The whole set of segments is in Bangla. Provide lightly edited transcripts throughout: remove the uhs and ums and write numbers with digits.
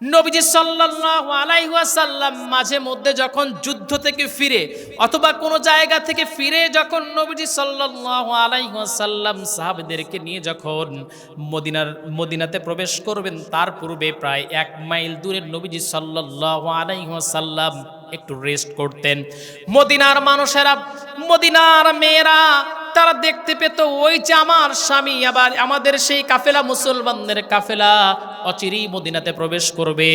নবীজি সাল্লাল্লাহু আলাইহি ওয়াসাল্লাম মাঝে মধ্যে যখন যুদ্ধ থেকে ফিরে অথবা কোনো জায়গা থেকে ফিরে যখন নবীজি সাল্লাল্লাহু আলাইহি ওয়াসাল্লাম সাহাবাদেরকে নিয়ে যখন মদিনাতে প্রবেশ করবেন, তার পূর্বে প্রায় 1 মাইল দূরে নবীজি সাল্লাল্লাহু আলাইহি ওয়াসাল্লাম একটু রেস্ট করতেন। মদিনার মানুষেরা, মদিনার মেয়েরা তারা দেখতে পেত ওই যে আমার স্বামী আবার আমাদের সেই কাফেলা, মুসলমানদের কাফেলা অচিরেই মদিনাতে প্রবেশ করবে।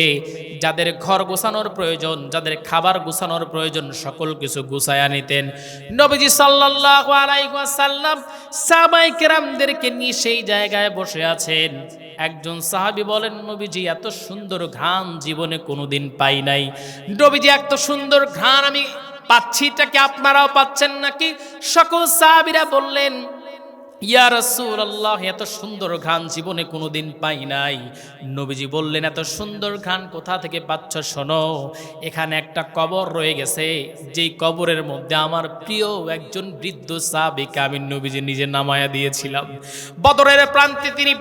যাদের ঘর গোছানোর প্রয়োজন, যাদের খাবার গোছানোর প্রয়োজন, সকল কিছু গুছায়া নিতেন। নবীজি সাল্লাল্লাহু আলাইহি ওয়াসাল্লাম সাহাবায়ে কেরামদেরকে নিয়ে সেই জায়গায় বসে আছেন। একজন সাহাবী বলেন, নবীজি এত সুন্দর ঘ্রাণ জীবনে কোনোদিন পাই নাই। নবীজি এত সুন্দর ঘ্রাণ আমি পাচ্ছি, এটাকে আপনারাও পাচ্ছেন নাকি? সকল সাহাবীরা বললেন, ইয়া রাসূলুল্লাহ, এত সুন্দর ঘ্রাণ জীবনে কোনোদিন পাই নাই। নবীজি বললেন, এত সুন্দর ঘ্রাণ কোথা থেকে পাচ্ছ? শোনো, এখানে একটা কবর রয়ে গেছে, যেই কবরের মধ্যে আমার প্রিয় একজন বৃদ্ধ সাহাবীকে আমি নবীজি নিজে নামায়া দিয়েছিলাম। বদরের প্রান্তে তিনি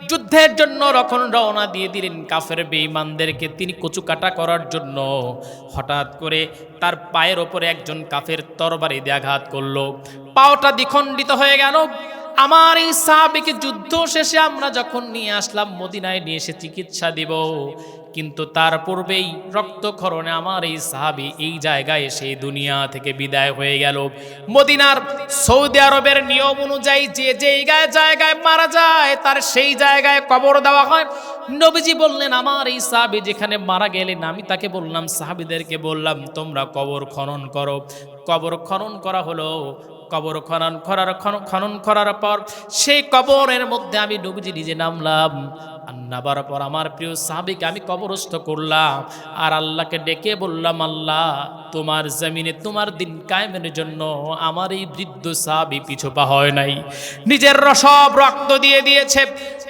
যুদ্ধের জন্য রওনা দিয়ে দিলেন কাফের বেঈমানদেরকে তিনি কচুকাটা করার জন্য। হঠাৎ করে তার পায়ের ওপরে একজন কাফের তরবারি দিয়ে আঘাত করলো, পাওটা দ্বিখণ্ডিত হয়ে গেল। আমার এই সাহাবীকে যুদ্ধ শেষে আমরা যখন নিয়ে আসলাম মদিনায়, নিয়ে এসে চিকিৎসা দিব, কিন্তু তার পূর্বেই রক্তক্ষরণে আমার এই সাহাবী এই জায়গায় সেই দুনিয়া থেকে বিদায় হয়ে গেল। মদিনার সৌদি আরবের নিয়ম অনুযায়ী যে জায়গায় মারা যায় তার সেই জায়গায় কবর দেওয়া হয়। নবীজি বললেন, আমার এই সাহাবী যেখানে মারা গেলেন, আমি তাকে বললাম, সাহাবীদেরকে বললাম, তোমরা কবর খনন করো। কবর খনন করা হলো। কবর খনন করার পর সেই কবরের মধ্যে আমি নবীজি নিজে নামলাম। নামার পর আমার প্রিয় সাহাবীকে আমি কবরস্থ করলাম আর আল্লাহকে ডেকে বললাম, আল্লাহ, তোমার জমিনে তোমার দিন কায়েমের জন্য আমার এই বৃদ্ধ সাহাবী পিছু পা হয় নাই, নিজের সব রক্ত দিয়ে দিয়েছে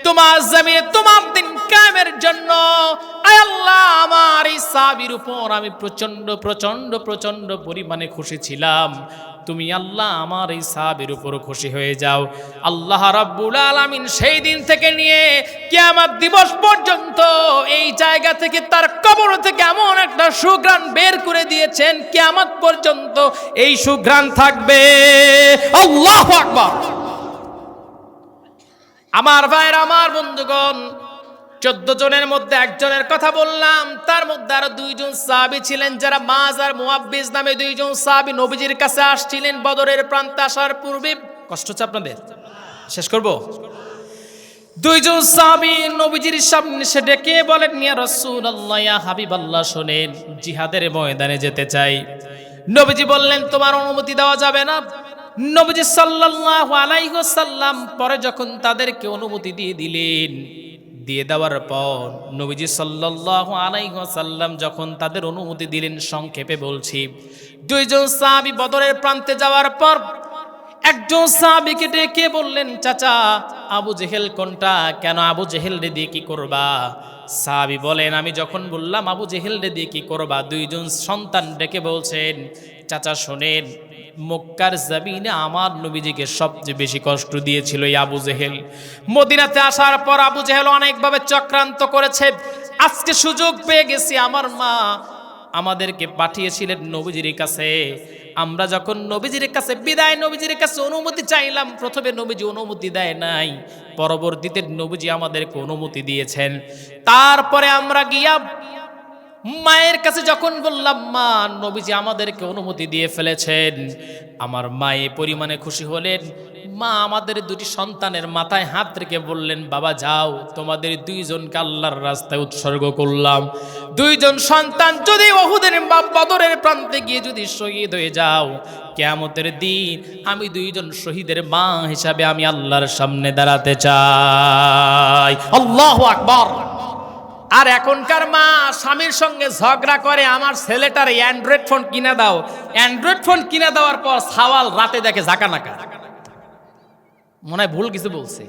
তোমার জমিনে তোমার দিন কায়েমের জন্য। আয় আল্লাহ, আমার এই সাহাবীর উপর আমি প্রচন্ড প্রচন্ড প্রচন্ড পরিমাণে খুশি ছিলাম। তুমি আল্লাহ আমার এই সাহাবীর উপর খুশি হয়ে যাও। আল্লাহ রাব্বুল আলামিন সেই দিন থেকে নিয়ে কিয়ামত দিবস পর্যন্ত এই জায়গা থেকে, তার কবর থেকে এমন একটা সুঘ্রাণ বের করে দিয়েছেন, কিয়ামত পর্যন্ত এই সুঘ্রাণ থাকবে। আল্লাহু আকবার। আমার ভাইরা, আমার বন্ধুগণ, 14 জনের মধ্যে একজনের কথা বললাম, তার মধ্যে আরো 2 জন সাহাবী ছিলেন যারা মাজ আর মুআব্বিজ নামে 2 জন সাহাবী নবীজির কাছে আসছিলেন বদরের প্রান্তে আসার পূর্বে। কষ্ট হচ্ছে আপনাদের? শেষ করব। 2 জন সাহাবী নবীজির সামনে এসে ডেকে বলেন, ইয়া রাসূলুল্লাহ, ইয়া হাবিবাল্লাহ, শুনেন, জিহাদের ময়দানে যেতে চাই। নবীজি বললেন, তোমার অনুমতি দেওয়া যাবে না। নবীজি সাল্লাল্লাহু আলাইহি ওয়াসাল্লাম পরে যখন তাদেরকে অনুমতি দিয়ে দিলেন, দিয়ে দেওয়ার পর নবীজি সাল্লাল্লাহু আলাইহি ওয়াসাল্লাম যখন তাদের অনুমতি দিলেন, সংক্ষেপে বলছি, 2 জন সাহাবী বদরের প্রান্তে যাওয়ার পর একজন সাহাবীকে ডেকে বললেন, চাচা, আবু জেহেল কোনটা? কেন আবু জেহেল রে দিয়ে কি করবা? সাহাবী বলেন, আমি যখন বললাম আবু জেহেল রে দিয়ে কি করবা, 2 জন সন্তান ডেকে বলছেন, চাচা শোনেন, মক্কার জমিনে আমার নবীজিকে সবচেয়ে বেশি কষ্ট দিয়েছিল এই আবু জেহেল। মদিনাতে আসার পর আবু জেহেল অনেকভাবে চক্রান্ত করেছে। আজকে সুযোগ পেয়ে গেছি, আমার মা আমাদেরকে পাঠিয়েছিলেন নবীজির কাছে। আমরা যখন নবীজির কাছে নবীজির কাছে অনুমতি চাইলাম, প্রথমে নবীজি অনুমতি দেয় নাই, পরবর্তীতে নবীজি আমাদেরকে অনুমতি দিয়েছেন। তারপরে আমরা গিয়া মায়ের কাছে যখন বললাম, মা, নবীজি আমাদেরকে অনুমতি দিয়ে ফেলেছেন, আমার মা এই পরিমাণে খুশি হলেন। মা আমাদের 2টি সন্তানের মাথায় হাত রেখে বললেন, বাবা যাও, তোমাদের 2 জনকে আল্লাহর রাস্তায় উৎসর্গ করলাম। 2 জন সন্তান যদি উহুদের বা বদরের প্রান্তে গিয়ে যদি শহীদ হয়ে যাও, কিয়ামতের দিন আমি 2 জন শহীদের মা হিসাবে আমি আল্লাহর সামনে দাঁড়াতে চাই। আল্লাহু আকবার। আর এখনকার মা স্বামীর সঙ্গে ঝগড়া করে, আমার ছেলেটার অ্যান্ড্রয়েড ফোন কিনে দাও। অ্যান্ড্রয়েড ফোন কিনে দেওয়ার পর সাওয়াল রাতে দেখে ঝাঁকানাকা, মনে হয় ভুল কিছু বলছে।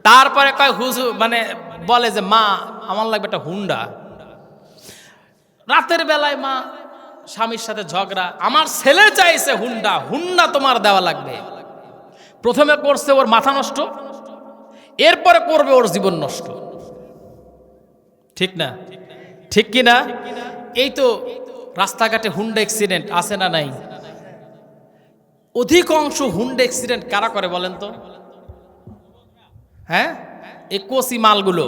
তারপরে কয় হুজুর, মানে বলে যে, মা, আমার লাগবে একটা হুন্ডা। রাতের বেলায় মা স্বামীর সাথে ঝগড়া, আমার ছেলে চাইছে হুন্ডা, হুন্ডা তোমার দেওয়া লাগবে। প্রথমে করছে ওর মাথা নষ্ট, এরপরে করবে ওর জীবন নষ্ট। ঠিক না? ঠিক কি না? এই তো রাস্তাঘাটে হুন্ডা অ্যাক্সিডেন্ট আছে না নাই? অধিকাংশ হুন্ডা অ্যাক্সিডেন্ট কারা করে বলেন তো? হ্যাঁ, এই কোসি মালগুলো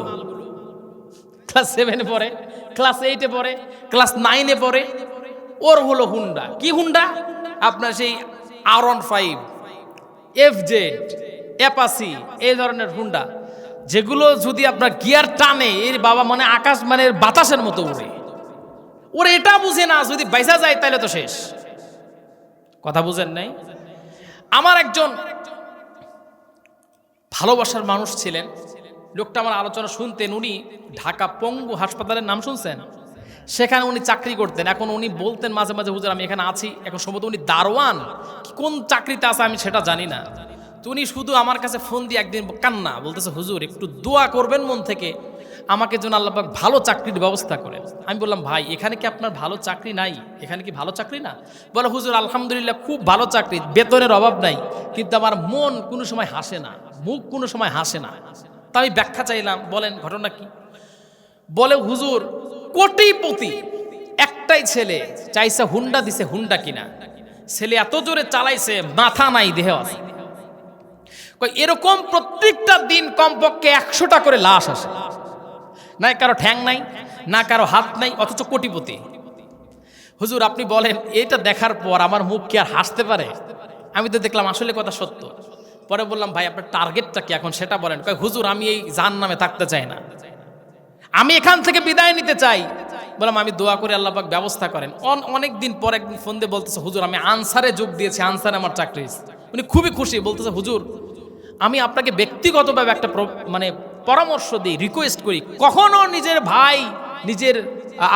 ক্লাস 7-এ পড়ে, ক্লাস 8-এ পড়ে, ক্লাস 9-এ পড়ে, ওর হলো হুন্ডা। কি হুন্ডা? আপনার সেই R15, FZ, অ্যাপাসি, এই ধরনের হুন্ডা, যেগুলো যদি আপনার গিয়ার টানে এর বাবা মানে আকাশ মানে বাতাসের মতো উড়ে। ওরা এটা বুঝে না যদি বাইসা যায় তাহলে তো শেষ। কথা বুঝেন নাই? আমার একজন ভালোবাসার মানুষ ছিলেন, লোকটা আমার আলোচনা শুনতেন। উনি ঢাকা পঙ্গু হাসপাতালের নাম শুনছেন? সেখানে উনি চাকরি করতেন। এখন উনি বলতেন মাঝে মাঝে, হুজুর আমি এখানে আছি। এখন সম্ভবত উনি দারোয়ান, কোন চাকরিতে আছে আমি সেটা জানি না। তো উনি শুধু আমার কাছে ফোন দিয়ে একদিন কান্না বলতেছে, হুজুর একটু দোয়া করবেন মন থেকে আমাকে যেন আল্লাহ পাক ভালো চাকরির ব্যবস্থা করেন। আমি বললাম, ভাই এখানে কি আপনার ভালো চাকরি নাই? এখানে কি ভালো চাকরি না? বলে, হুজুর আলহামদুলিল্লাহ খুব ভালো চাকরি, বেতনের অভাব নাই, কিন্তু আমার মন কোনো সময় হাসে না, মুখ কোনো সময় হাসে না। তা আমি ব্যাখ্যা চাইলাম, বলেন ঘটনা কি? বলে, হুজুর কোটিপতি একটাই ছেলে, চাইছে হুন্ডা, দিছে হুন্ডা কিনা। ছেলে এত জোরে চালাইছে, মাথা নাই, দেহ আছে। এরকম প্রত্যেকটা দিন কমপক্ষে 100টা করে লাশ আসে, না কারো ঠ্যাং নাই, না কারো হাত নাই, অথচ কোটিপতি। হুজুর আপনি বলেন, এটা দেখার পর আমার মুখ কি আর হাসতে পারে? আমি তো দেখলাম আসলে কথা সত্য। পরে বললাম, ভাই আপনার টার্গেটটা কি এখন সেটা বলেন। কয়, হুজুর আমি এই জাহান্নামে থাকতে চাই না, আমি এখান থেকে বিদায় নিতে চাই। বললাম, আমি দোয়া করে আল্লাহ পাক ব্যবস্থা করেন। অনেক দিন পর একদিন ফোন দিয়ে বলতেছে, হুজুর আমি আনসারে যোগ দিয়েছি, আনসারে আমার চাকরি হয়েছে। উনি খুবই খুশি, বলতেছে, হুজুর আমি আপনাকে ব্যক্তিগতভাবে একটা মানে পরামর্শ দিই, রিকোয়েস্ট করি, কখনো নিজের ভাই নিজের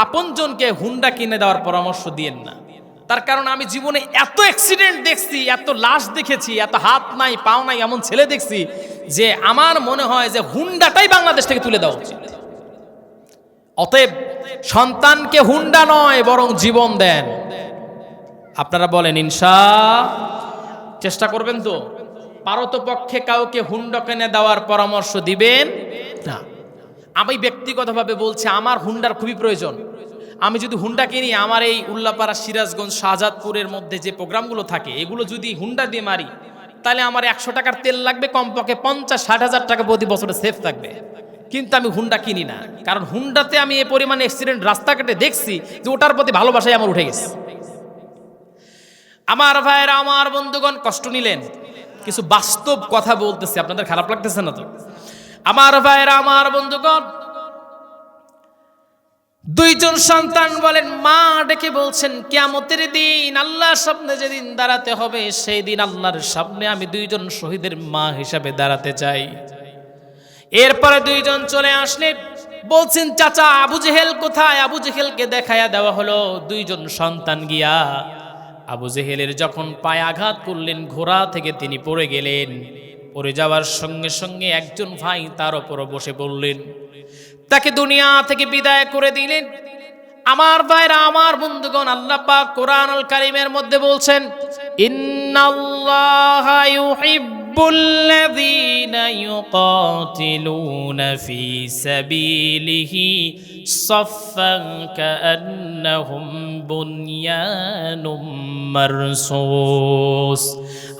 আপনজনকে হুন্ডা কিনে দেওয়ার পরামর্শ দিয়েন না। তার কারণ আমি জীবনে এত অ্যাক্সিডেন্ট দেখছি, এত লাশ দেখেছি, এত হাত নাই পাও নাই এমন ছেলে দেখছি, যে আমার মনে হয় যে হুন্ডাটাই বাংলাদেশ থেকে তুলে দেওয়া উচিত। অতএব সন্তানকে হুন্ডা নয় বরং জীবন দেন। আপনারা বলেন চেষ্টা করবেন তো? পারতপক্ষে কাউকে হুন্ডা কিনে দেওয়ার পরামর্শ দিবেন না। আমি ব্যক্তিগতভাবে বলছি, আমার হুন্ডার খুবই প্রয়োজন। আমি যদি হুন্ডা কিনি, আমার এই উল্লাপাড়া, সিরাজগঞ্জ, শাহজাদপুরের মধ্যে যে প্রোগ্রামগুলো থাকে এগুলো যদি হুন্ডা দিয়ে মারি, তাহলে আমার 100 টাকার তেল লাগবে, কমপক্ষে 50-60 হাজার টাকা প্রতি বছরে সেফ থাকবে। কিন্তু আমি হুন্ডা কিনি না, কারণ হুন্ডাতে আমি এই পরিমাণে অ্যাক্সিডেন্ট রাস্তাঘাটে দেখছি যে ওটার প্রতি ভালোবাসাই আমার উঠে গেছে। আমার ভাইয়েরা, আমার বন্ধুগণ, কষ্ট নিলেন, কিছু বাস্তব কথা বলতেছি, আপনাদের খারাপ লাগতেছে না তো? আমার ভাইয়েরা, আমার বন্ধুগণ, দুইজন সন্তান বলেন, মা ডেকে বলছেন, কিয়ামতের দিন আল্লাহর সামনে যেদিন দাঁড়াতে হবে, সেই দিন আল্লাহর সামনে আমি দুইজন শহীদের মা হিসাবে দাঁড়াতে চাই। এরপরে দুইজন চলে আসলে বলছেন, চাচা আবু জেহেল কোথায়? আবু জেহেলকে দেখায়া দেওয়া হলো। দুইজন সন্তান গিয়া আবু জেহেলের যখন পায়ে আঘাত করলেন, ঘোড়া থেকে তিনি পড়ে গেলেন। পড়ে যাওয়ার সঙ্গে সঙ্গে একজন ভাই তার উপর বসে পড়লেন, তাকে দুনিয়া থেকে বিদায় করে দিলেন। আমার ভাইরা, আমার বন্ধুগণ, আল্লাহ পাক কোরআনুল কারীমের মধ্যে বলছেন, ইন্নাল্লাহা ইউহিব্বুল্লাযীনা ইউকাতিলুনা ফী সাবিলিহি সাফফান কাআন্নাহুম বুনয়ানুম মারসুস।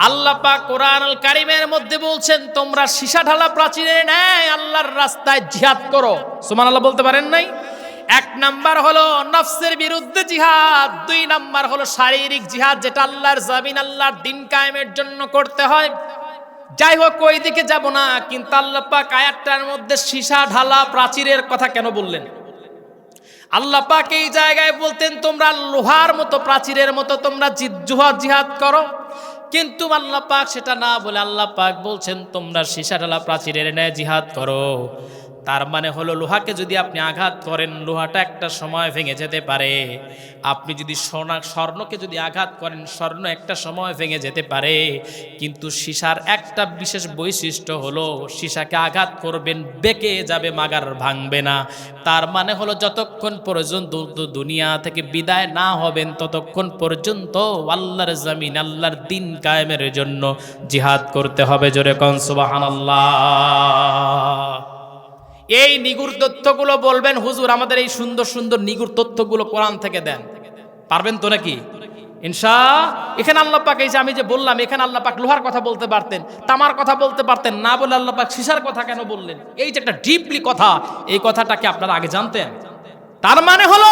আল্লাহ পাক কোরআনুল কারীমের মধ্যে বলছেন, তোমরা সীসা ঢালা প্রাচীরের ন্যায় আল্লাহর রাস্তায় জিহাদ করো। সুবহানাল্লাহ বলতে পারেন নাই? 1 নাম্বার হলো নফসের বিরুদ্ধে জিহাদ, 2 নাম্বার হলো শারীরিক জিহাদ, যেটা আল্লাহর জমিন, আল্লাহর দিন কায়েমের জন্য করতে হয়। যাই হোক, ওই দিকে যাব না, কিন্তু আল্লাহ পাক আয়াতটার মধ্যে সীসা ঢালা প্রাচীরের কথা কেন বললেন? আল্লাহ পাক এই জায়গায় বলতেন, তোমরা লোহার মতো, প্রাচীরের মতো তোমরা জিহাদ করো, কিন্তু আল্লাহ পাক সেটা না বলে আল্লাহ পাক বলছেন, তোমরা সীসা ঢালা প্রাচীরের ন্যায় জিহাদ করো। তার মানে হলো, লোহাকে যদি আপনি আঘাত করেন, লোহাটা একটা সময় ভেঙে যেতে পারে। আপনি যদি স্বর্ণকে যদি আঘাত করেন, স্বর্ণ একটা সময় ভেঙে যেতে পারে। কিন্তু সীসার একটা বিশেষ বৈশিষ্ট্য হলো, সীসাকে আঘাত করবেন, বেঁকে যাবে, মাগার ভাঙবে না। তার মানে হলো, যতক্ষণ পর্যন্ত দুনিয়া থেকে বিদায় না হবেন, ততক্ষণ পর্যন্ত আল্লাহর জমিন, আল্লাহর দিন কায়েমের জন্য জিহাদ করতে হবে। জোরে কোন সুবহানাল্লাহ। এই নিগুড় তথ্যগুলো বলবেন হুজুর আমাদের এই সুন্দর সুন্দর নিগুড় তথ্যগুলো কোরআন থেকে দেন, পারবেন তো নাকি? এখানে আল্লাহ পাক এই যে আমি যে বললাম, এখানে আল্লাহ পাক লোহার কথা বলতে পারতেন, তামার কথা বলতে পারতেন, না বলে আল্লাহ পাক সীসার কথা কেন বললেন? এই যে একটা ডিপলি কথা, এই কথাটাকে আপনারা আগে জানতেন? তার মানে হলো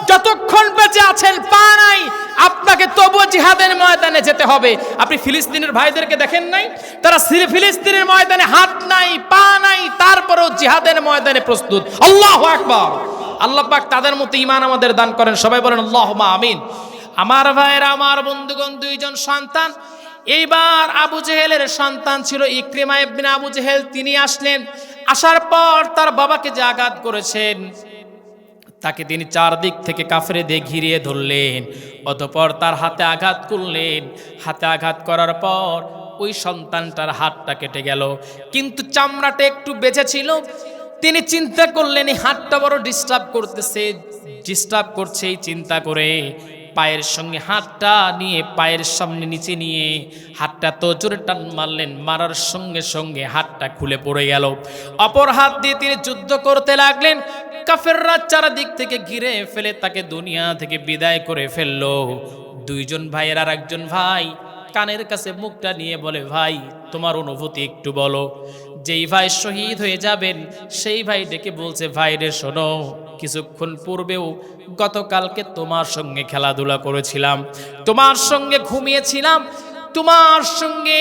যতক্ষণ বেঁচে আছেন পা নাই, আপনাকে তবুও জিহাদের ময়দানে যেতে হবে। আপনি ফিলিস্তিনের ভাইদেরকে দেখেন নাই? তারা ফিলিস্তিনের ময়দানে হাত নাই পা নাই, তারপরেও জিহাদের ময়দানে প্রস্তুত। আল্লাহু আকবার। আল্লাহ পাক তাদের মতো ঈমান আমাদের দান করেন, সবাই বলেন আল্লাহুম্মা আমিন। আমার ভাইয়েরা, আমার বন্ধুগণ, দুইজন সন্তান। এইবার আবু জেহেলের সন্তান ছিল ইকরিমা ইবনে আবু জেহেল। তিনি আসলেন, আসার পর তার বাবাকে যে আঘাত করেছেন তাকে তিনি চারদিক থেকে কাফেরে দিয়ে ঘিরিয়ে ধরলেন, অতঃপর তার হাতে আঘাত করলেন। হাতে আঘাত করার পর ওই সন্তানটার হাতটা কেটে গেল, কিন্তু চামড়াটা একটু বেঁচে ছিল। তিনি চিন্তা করলেন এই হাতটা বড় ডিস্টার্ব করছে, এই চিন্তা করে পায়ের সঙ্গে হাতটা নিয়ে পায়ের সামনে নিচে নিয়ে হাতটা তো জোরে টান মারলেন, মারার সঙ্গে সঙ্গে হাতটা খুলে পড়ে গেল। অপর হাত দিয়ে তিনি যুদ্ধ করতে লাগলেন। কাফেররা চারদিক থেকে ঘিরে ফেলে তাকে দুনিয়া থেকে বিদায় করে ফেললো। দুইজন ভাইয়ের আর একজন ভাই কানের কাছে মুখটা নিয়ে বলে, ভাই তোমার অনুভূতি একটু বলো। যেই ভাই শহীদ হয়ে যাবেন সেই ভাই ডেকে বলছে, ভাই রে শোনো, কিছুক্ষণ পূর্বেও গতকালকে তোমার সঙ্গে খেলাধুলা করেছিলাম, তোমার সঙ্গে ঘুমিয়েছিলাম, তোমার সঙ্গে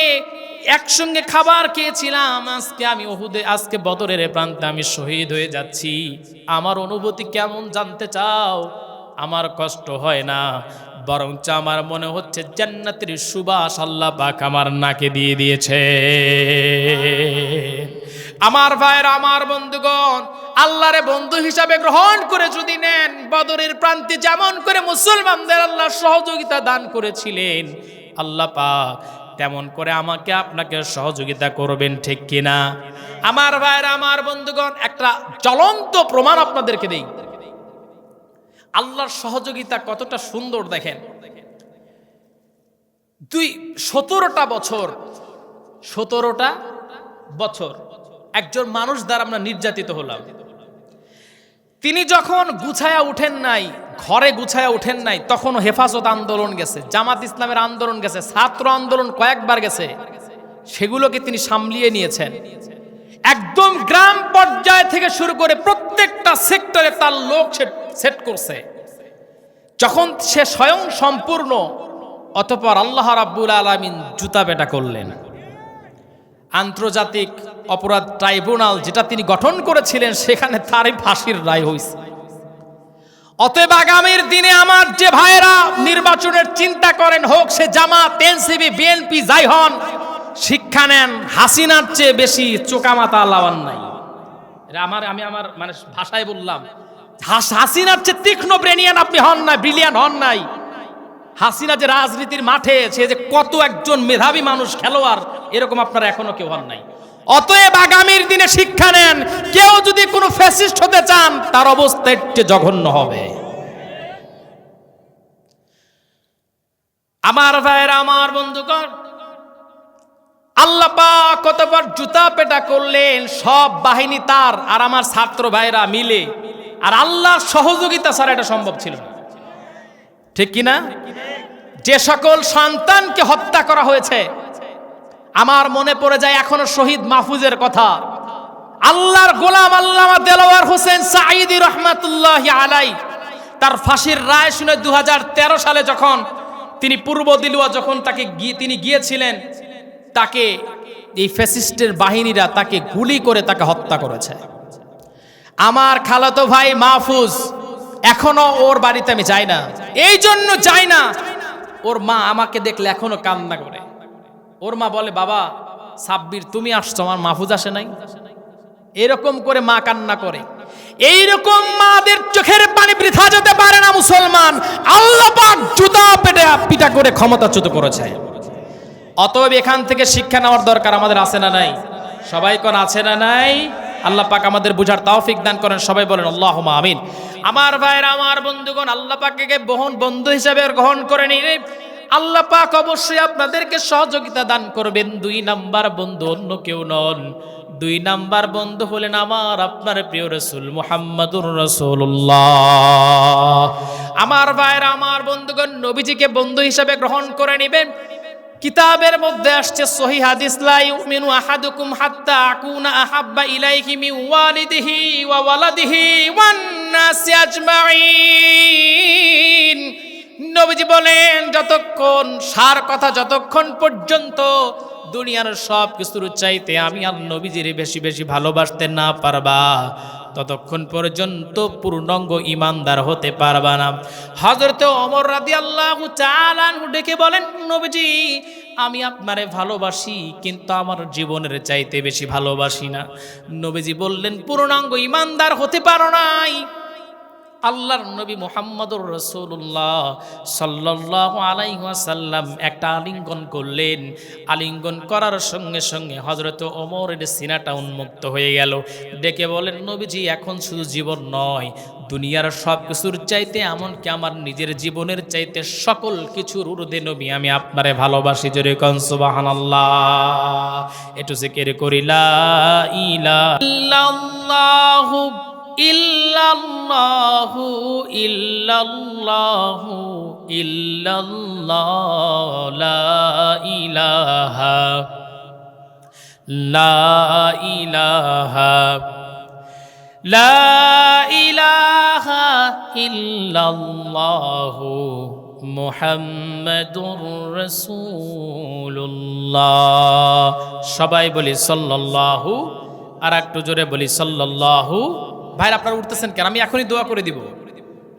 একসঙ্গে খাবার খেয়েছিলাম। আজকে বদরের প্রান্তে আমি শহীদ হয়ে যাচ্ছি। আমার অনুভূতি কেমন জানতে চাও? আমার কষ্ট হয় না, বরঞ্চ আমার মনে হচ্ছে জান্নাতের সুবাস আল্লাহ পাক আমার নাকে দিয়ে দিয়েছে। আমার ভাইরা, আমার বন্ধুগণ, আল্লাহরে বন্ধু হিসাবে গ্রহণ করে যদি নেন, বদরের প্রান্তে যেমন করে মুসলমানদের আল্লাহ সহযোগিতা দান করেছিলেন, আল্লাহ পাক তেমন করে আমাকে আপনাকে সহযোগিতা করবেন, ঠিক কিনা? আমার ভাইরা, আমার বন্ধুগণ, একটা জ্বলন্ত প্রমাণ আপনাদেরকে দেই আল্লাহর সহযোগিতা কতটা সুন্দর। দেখেন, 17টা বছর একজন মানুষ দ্বারা আমরা নির্যাতিত হলাম। তিনি যখন গুছায়া উঠেন নাই, ঘরে গুছায়া উঠেন নাই, তখনও হেফাজত আন্দোলন গেছে, জামাত ইসলামের আন্দোলন গেছে, ছাত্র আন্দোলন কয়েকবার গেছে, সেগুলোকে তিনি সামলিয়ে নিয়েছেন। একদম গ্রাম পর্যায় থেকে শুরু করে প্রত্যেকটা সেক্টরে তার লোক সেট করছে। যখন সে স্বয়ং সম্পূর্ণ, অতঃপর আল্লাহ রাব্বুল আলামিন জুতা পেটা করলেন। আন্তর্জাতিক অপরাধ ট্রাইব্যুনাল যেটা তিনি গঠন করেছিলেন, সেখানে তারই ফাঁসির রায় হয়েছে। অতএব আগামীর দিনে আমার যে ভাইয়েরা নির্বাচনের চিন্তা করেন, হোক সে জামাত, এনসিপি, বিএনপি যাই হন, শিক্ষা নেন, হাসিনার চেয়ে বেশি চোকামাতা লাওয়ান নাই। আমি আমার মানে ভাষায় বললাম, হাসিনার চেয়ে তীক্ষ্ণ ব্রেনিয়ান আপনি হন নাই, ব্রিলিয়ান হন নাই। হাসিনা যে রাজনীতির মাঠে, সে যে কত একজন মেধাবী মানুষ, খেলোয়াড়, এরকম আপনারা এখনো কেউ হন নাই। অতএব আগামীর দিনে শিক্ষা নেন, কেউ যদি কোনো ফ্যাসিস্ট হতে চান, তার অবস্থা একটু জঘন্য হবে। আমার ভাইয়েরা, আমার বন্ধুগণ, আল্লাহ পাক কতবার জুতা পেটা করলেন সব বাহিনী তার আর আমার ছাত্র ভাইরা মিলে, আর আল্লাহর সহযোগিতা ছাড়া এটা সম্ভব ছিল না, ঠিক কিনা? যে সকল সন্তানকে হত্যা করা হয়েছে, আমার মনে পড়ে যায় এখনো শহীদ মাহফুজের কথা। আল্লাহর গোলাম আল্লামা দেলোয়ার হোসেন সাঈদী রহমাতুল্লাহি আলাইহি তার ফাঁসির রায় শুনে 2013 সালে যখন তিনি পূর্ব দিলুয়া যখন তিনি গিয়েছিলেন, তাকে এই ফ্যাসিস্টের বাহিনীরা তাকে গুলি করে তাকে হত্যা করেছে। আমার খালাতো ভাই মাহফুজ, এখনো ওর বাড়িতে আমি যাই না, এই জন্য যাই না, ওর মা আমাকে দেখলে এখনো কান্না করে। ওর মা বলে, বাবা সাব্বির তুমি আসছো, আমার মাহফুজ আসে নাই। এরকম করে মা কান্না করে। এইরকম মাদের চোখের পানি বৃথা যেতে পারে না মুসলমান। আল্লাহ পাক জুতা পিটা করে ক্ষমতাচ্যুত করেছে। অতএব এখান থেকে শিক্ষা নেওয়ার দরকার আমাদের আছে না নাই? সবাই কোন আছে না নাই? আল্লাহ পাক আমাদের বুঝার তৌফিক দান করেন, সবাই বলেন আল্লাহুম্মা আমিন। আমার ভাইরা, আমার বন্ধুগণ, আল্লাহ পাককে বন্ধু হিসেবে গ্রহণ করে নিলে আল্লাহ পাক অবশ্যই আপনাদেরকে সহযোগিতা দান করবেন। 2 নাম্বার বন্ধু অন্য কেউ নন, দুই নাম্বার বন্ধু হলেন আমার আপনার প্রিয় রাসূল মুহাম্মাদুর রাসূলুল্লাহ। আমার ভাইরা, আমার বন্ধুগণ, নবীজিকে বন্ধু হিসেবে গ্রহণ করে নেবেন। কিতাবের মধ্যে আসছে সহিহ হাদিস, লা ইউমিনু আহাদুকুম হাত্তা আকুনা আহাব্বা ইলাইহি মিন ওয়ালিদিহি ওয়া ওয়ালাদিহি ওয়ান নাসি আজমাইন। নবীজি বলেন, যতক্ষণ সার কথা, যতক্ষণ পর্যন্ত দুনিয়ার সব কিছুর চাইতে আমি আর নবীজির বেশি বেশি ভালোবাসতে না পারবা, ততক্ষণ পর্যন্ত পূর্ণাঙ্গ ঈমানদার হতে পারবা না। হযরত ওমর রাদিয়াল্লাহু তাআলা আনহু ডেকে বলেন, নবীজি আমি আপনারে ভালোবাসি, কিন্তু আমার জীবনের চাইতে বেশি ভালোবাসি না। নবীজি বললেন, পূর্ণাঙ্গ ঈমানদার হতে পারো নাই। আল্লাহর নবী মুহাম্মদুর রাসূলুল্লাহ সাল্লাল্লাহু আলাইহি ওয়াসাল্লাম একটা আলিঙ্গন করলেন। আলিঙ্গন করার সঙ্গে সঙ্গে হযরত ওমরের সিনাটা উন্মুক্ত হয়ে গেল। ডেকে বলেন, নবীজি এখন শুধু জীবন নয়, দুনিয়ার সব কিছুর চাইতে, এমনকি আমার নিজের জীবনের চাইতে সকল কিছুর ঊর্ধ্বে নবী আমি আপনারে ভালোবাসি। জোরে কোন সুবহানাল্লাহ। একটু জিকির করি, লা ইলাহা ইল্লাল্লাহু ইল্লাল্লাহু ইল্লাল্লাহু ইল্লাল্লাহ, লা ইলাহা লা ইলাহা লা ইলাহা ইল্লাল্লাহু মুহাম্মাদুর রাসূলুল্লাহ। সবাই বলি সাল্লাল্লাহু, আর একটু জোরে বলি সাল্লাল্লাহু। ভাই আপনারা উঠতেছেন কেন? আমি এখনই দোয়া করে দিব।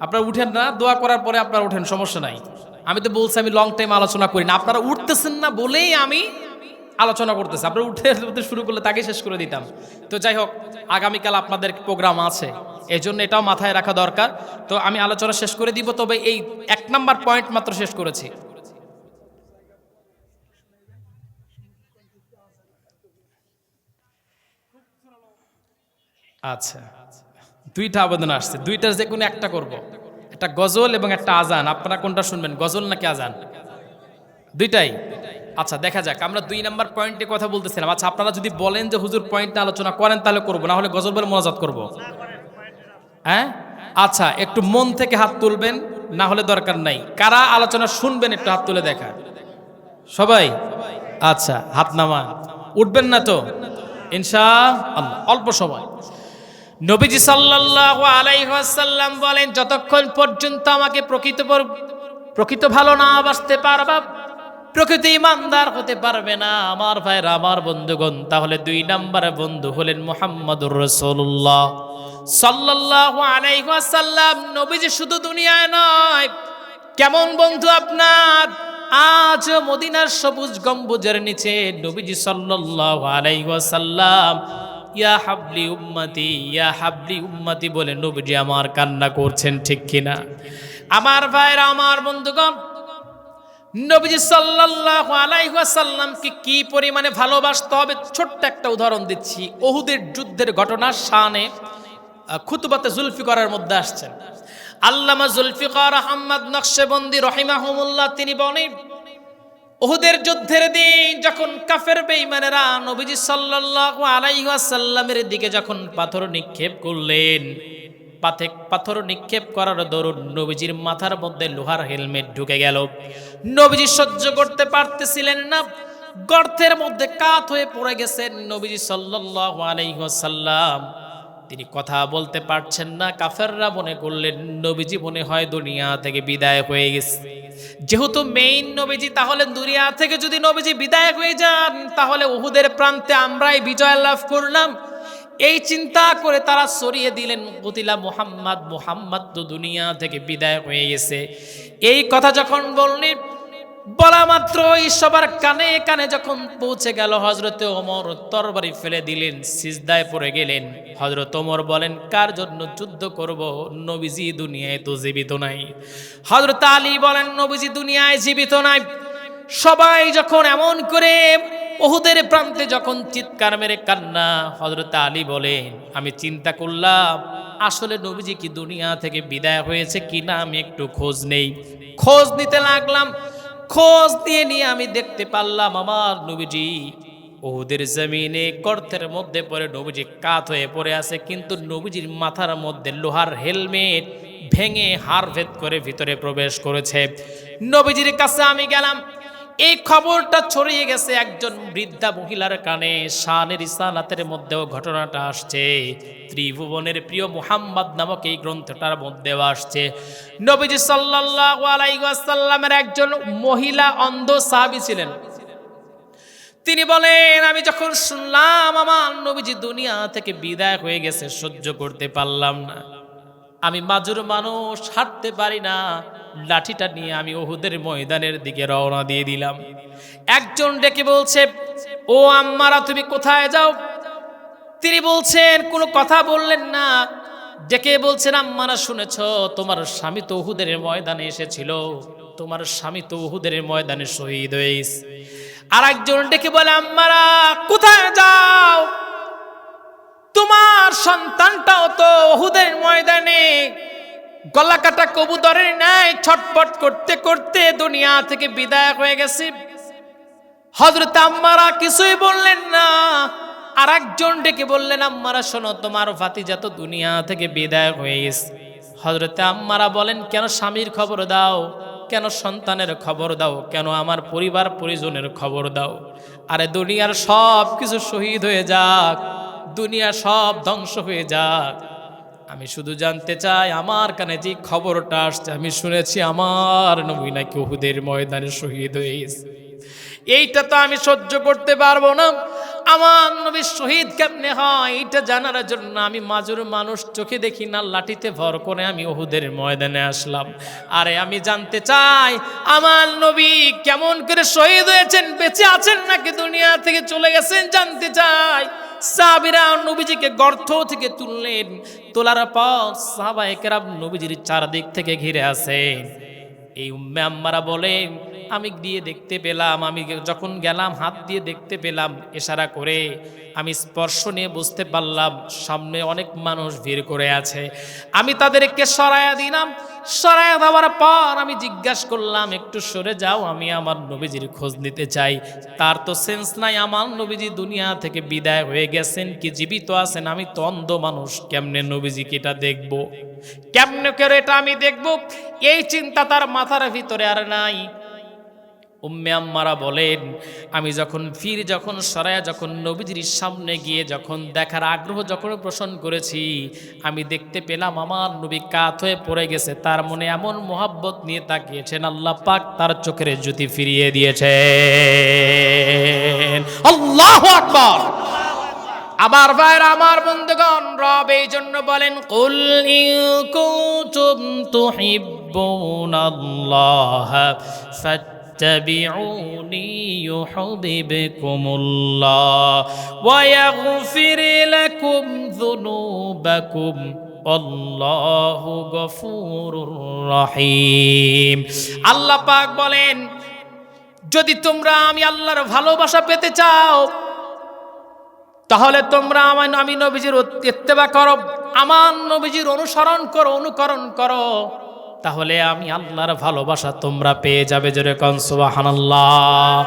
আপনারা উঠেন না, দোয়া করার পরে আপনারা উঠেন, সমস্যা নাই। আমি তো বলছি আমি লং টাইম আলোচনা করি না, আপনারা উঠতেছেন না বলেই আমি আলোচনা করতেছি। আপনারা উঠে শুরু করলে তাকে শেষ করে দিতাম। তো যাই হোক, আগামীকাল আপনাদের প্রোগ্রাম আছে, এই জন্য এটাও মাথায় রাখা দরকার। তো আমি আলোচনা শেষ করে দিব, তবে এই 1 নাম্বার পয়েন্ট মাত্র শেষ করেছি। আচ্ছা, দুইটা আবেদন আসছে, দুইটার যে কোনো একটা করব। একটা গজল এবং একটা আজান। আপনারা কোনটা শুনবেন, গজল নাকি আজান? দুইটাই। আচ্ছা, দেখা যাক। আমরা 2 নাম্বার পয়েন্টে কথা বলতেছিলাম। আচ্ছা, আপনারা যদি বলেন যে হুজুর পয়েন্টে আলোচনা করেন তাহলে করব, না হলে গজল বলে মোনাজাত করব। হ্যাঁ, আচ্ছা, একটু মন থেকে হাত তুলবেন, না হলে দরকার নাই। কারা আলোচনা শুনবেন একটু হাত তুলে দেখা। সবাই? আচ্ছা, হাত নামান। উঠবেন না তো ইনশাআল্লাহ? অল্প সময়। নবীজি সাল্লাল্লাহু আলাইহি ওয়াসাল্লাম বলেন, যতক্ষণ পর্যন্ত আমাকে প্রকৃত ভালো না বাসতে পারবা, প্রকৃত ঈমানদার হতে পারবে না আমার ভাইরা, আমার বন্ধুগণ। তাহলে 2 নম্বরে বন্ধু হলেন মুহাম্মদুর রাসূলুল্লাহ সাল্লাল্লাহু আলাইহি ওয়াসাল্লাম। নবীজি শুধু দুনিয়ায় নয়, কেমন বন্ধু আপনার? আজ মদিনার সবুজ গম্বুজের নিচে নবীজি সাল্লাল্লাহু আলাইহি ওয়াসাল্লাম ইয়া হাবলি উম্মতি, ইয়া হাবলি উম্মতি বলে নবীজি আমার কান্না করছেন, ঠিক কিনা? আমার ভাইরা, আমার বন্ধুগণ, নবীজি সাল্লাল্লাহু আলাইহি ওয়াসাল্লামকে কি পরিমাণে ভালোবাসতে হবে ছোট্ট একটা উদাহরণ দিচ্ছি। উহুদের যুদ্ধের ঘটনার শানে খুতবাতে জুলফিকারের মধ্যে আসছেন আল্লামা জুলফিকার আহমদ নকশবন্দি রহিমাহুমুল্লাহ। তিনি বলেন, উহুদের যুদ্ধের দিন যখন কাফের বেঈমানেরা নবীজি সাল্লাল্লাহু আলাইহি ওয়াসাল্লামের দিকে যখন পাথর নিক্ষেপ করলেন, পাথর নিক্ষেপ করার দরুন নবীজির মাথার মধ্যে লোহার হেলমেট ঢুকে গেল। নবীজি সহ্য করতে পারতেছিলেন না, গর্তের মধ্যে কাত হয়ে পড়ে গেছেন নবীজি সাল্লাল্লাহু আলাইহি ওয়াসাল্লাম। তিনি কথা বলতে পারছেন না। কাফেররা মনে করলেন নবীজি মনে হয় দুনিয়া থেকে বিদায় হয়ে গেছে। যেহেতু মেইন নবীজি, তাহলে দুনিয়া থেকে যদি নবীজি বিদায় হয়ে যান তাহলে উহুদের প্রান্তে আমরাই বিজয় লাভ করলাম। এই চিন্তা করে তারা সরিয়ে দিলেন কুতিলা মুহাম্মদ, মুহাম্মদ তো দুনিয়া থেকে বিদায় হয়ে গেছে। এই কথা যখন বললেন, বলা মাত্রই সবার কানে কানে যখন পৌঁছে গেল, হযরতে ওমর তরবারি ফেলে দিলেন, সিজদায় পড়ে গেলেন। হযরত ওমর বলেন, কার জন্য যুদ্ধ করব? নবীজি দুনিয়ায় তো জীবিত নাই। হযরত আলী বলেন, নবীজি দুনিয়ায় জীবিত নাই। সবাই যখন এমন করে উহুদের প্রান্তে যখন চিৎকার মেরে কান্না, হযরত আলী বলেন, আমি চিন্তা করলাম আসলে নবীজি কি দুনিয়া থেকে বিদায় হয়েছে কিনা, আমি একটু খোঁজ নেই। খোঁজ নিতে লাগলাম। খোঁজ নিয়ে আমি দেখতে পারলাম আমার নবীজি উহুদের জমিনে গর্তের মধ্যে পড়ে নবীজি কাত হয়ে পড়ে আছে, কিন্তু নবীজির মাথার মধ্যে লোহার হেলমেট ভেঙে হাড় ভেদ করে ভিতরে প্রবেশ করেছে। নবীজির কাছে আমি গেলাম, এই খবরটা ছড়িয়ে গেছে একজন বৃদ্ধা মহিলার কানে, শানে রিসালাতের মধ্যেও ঘটনাটা আসছে, ত্রিভুবনের প্রিয় মুহাম্মদ নামক এই গ্রন্থটার মধ্যেও আসছে। নবীজি সাল্লাল্লাহু আলাইহি ওয়াসাল্লামের একজন মহিলা অন্ধ সাহাবী ছিলেন। তিনি বলেন, আমি যখন শুনলাম আমার নবীজি দুনিয়া থেকে বিদায় হয়ে গেছে, সহ্য করতে পারলাম না। আমি মাজুর মানুষ, হাঁটতে পারি না, লাঠিটা নিয়ে আমি উহুদের ময়দানের দিকে রওনা দিয়ে দিলাম। একজন ডেকে বলছে, ও আম্মারা তুমি কোথায় যাও? তিনি বলছেন, কোনো কথা বললেন না, ডেকে বলছেন, আম্মারা শুনেছ তোমার স্বামী তো উহুদের ময়দানে এসেছিল, তোমার স্বামী তো উহুদের ময়দানে শহীদ হয়েছে। আর একজন ডেকে বলে, আম্মারা কোথায় যাও? তোমার সন্তানটাও তো উহুদের ময়দানে গলা কাটা কবুতরের ন্যায় ছটফট করতে করতে দুনিয়া থেকে বিদায় হয়ে গেছে। হযরত আম্মারা কিছুই বললেন না। আর একজন ডেকে বললেন, আম্মারা শোনো, তোমার ভাতিজা তো দুনিয়া থেকে বিদায় হয়ে গেছে। হযরত আম্মারা বলেন, কেন স্বামীর খবর দাও, কেন সন্তানের খবর দাও, কেন আমার পরিবার পরিজনের খবর দাও? আরে দুনিয়ার সব কিছু শহীদ হয়ে যাক, দুনিয়া সব ধ্বংস হয়ে যাক, আমি শুধু জানতে চাই আমার কানে যে খবরটা আসছে, আমি শুনেছি আমার নবী নাকি উহুদের ময়দানে শহীদ হয়ে গেছে, এইটা তো আমি সহ্য করতে পারবো না। আমার নবী শহীদ কেমনে হয় এটা জানার জন্য আমি মাজুর মানুষ, চোখে দেখি না, লাঠিতে ভর করে আমি উহুদের ময়দানে আসলাম। আরে আমি জানতে চাই আমার নবী কেমন করে শহীদ হয়েছেন, বেঁচে আছেন নাকি দুনিয়া থেকে চলে গেছেন, জানতে চাই। সাহাবীরা নবীজিকে গর্ত থেকে তুললেন, তোলার পর সাহাবায়ে কেরাম নবীজির চারদিক থেকে ঘিরে আছেন। এই উম্মে আম্মারা বলেন, আমি দিয়ে দেখতে পেলাম, আমি যখন গেলাম হাত দিয়ে দেখতে পেলাম, ইশারা করে আমি স্পর্শ নিয়ে বুঝতে পারলাম সামনে অনেক মানুষ ভিড় করে আছে। আমি তাদেরকে সরায়া দিলাম, সরায়া দেওয়ার পর আমি জিজ্ঞাসা করলাম, একটু সরে যাও, আমি আমার নবীজির খোঁজ নিতে চাই। তার তো সেন্স নাই, আমার নবীজি দুনিয়া থেকে বিদায় হয়ে গেছেন কি জীবিত আছেন, আমি তো অন্ধ মানুষ, কেমনে নবীজিকে এটা দেখবো, কেমনে করে এটা আমি দেখবো, এই চিন্তা তার মাথার ভিতরে আর নাই। উম্মে আম্মারা বলেন, আমি যখন সরায়া যখন নবীজির সামনে গিয়ে যখন দেখার আগ্রহ যখন পোষণ করেছি, আমি দেখতে পেলাম আমার নবী কাত হয়ে পড়ে গেছে, তার মনে এমন মোহাব্বত নিয়ে তাকিয়েছেন, আল্লাহ পাক তার চোখের জ্যোতি ফিরিয়ে দিয়েছেন। আল্লাহু আকবার। আমার ভাইরা, আমার বন্ধুগণ, রব এই জন্য বলেন, কুল ইন কুনতুম তুহিব্বুনাল্লাহ ফাত্তাবিউনি ইউহিব্বুকুমুল্লাহ ওয়া ইয়াগফির লাকুম যুনুবাকুম আল্লাহু গফুরুর রহিম। আল্লাহ পাক বলেন, যদি তোমরা আমি আল্লাহর ভালোবাসা পেতে চাও, তাহলে তোমরা আমি নবীজির ইত্তেবা করো, আমার নবীজির অনুকরণ করো, তাহলে আমি আল্লাহর ভালোবাসা তোমরা পেয়ে যাবে। জোরে কোন সুবহানাল্লাহ।